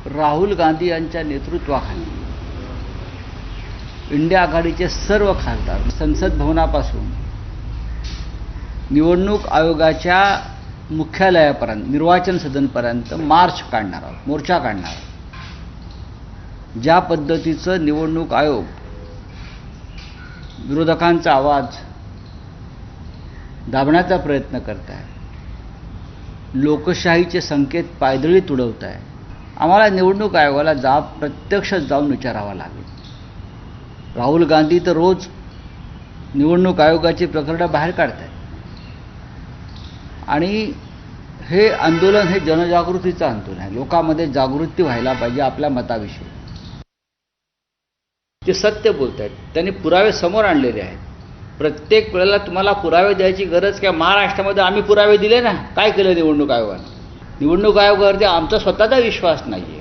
राहुल गांधी यांच्या नेतृत्वाखाली इंडिया आघाडीचे सर्व खासदार संसद भवनापासून निवडणूक आयोगाच्या मुख्यालयापर्यंत निर्वाचन सदनपर्यंत मार्च काढणार आहोत, मोर्चा काढणार आहोत। ज्या पद्धतीचं निवडणूक आयोग विरोधकांचा आवाज दाबण्याचा प्रयत्न करत आहे, लोकशाहीचे संकेत पायदळी तुडवत आहे, आम्हाला निवडणूक आयोगाला प्रत्यक्ष जाऊन विचारावा लागेल। राहुल गांधी तर रोज निवडणूक आयोगाची प्रकरणं बाहेर काढतात आणि हे आंदोलन हे जनजागृतीचं आंदोलन आहे। लोकांमध्ये जागृती व्हायला पाहिजे आपल्या मताविषयी। ते सत्य बोलत आहेत, त्यांनी पुरावे समोर आणलेले आहेत। प्रत्येक वेळेला तुम्हाला पुरावे द्यायची गरज काय? महाराष्ट्रामध्ये आम्ही पुरावे दिले ना, काय केलं निवडणूक आयोगाने? निवडणूक आयोगावरती आमचा स्वतःचा विश्वास नाही आहे।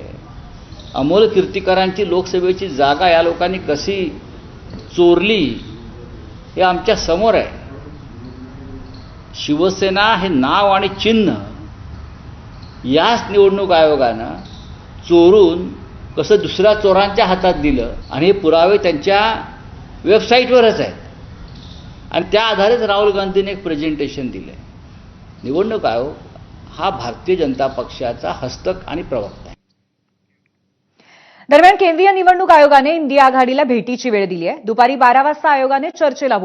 अमोल कीर्तीकरांची लोकसभेची जागा या लोकांनी कशी चोरली हे आमच्या समोर आहे। शिवसेना हे नाव आणि चिन्ह याच निवडणूक आयोगानं चोरून कसं दुसऱ्या चोरांच्या हातात दिलं आणि हे पुरावे त्यांच्या वेबसाईटवरच आहेत आणि त्या आधारेच राहुल गांधींनी एक प्रेझेंटेशन दिलं आहे। निवडणूक आयोग हा भारतीय जनता पक्षाचा हस्तक आणि प्रवक्ता आहे। दरम्यान केंद्रीय निवडणूक आयोगाने इंडिया आघाडीला भेटीची वेळ दिली आहे। दुपारी 12 वाजता आयोगाने चर्चेला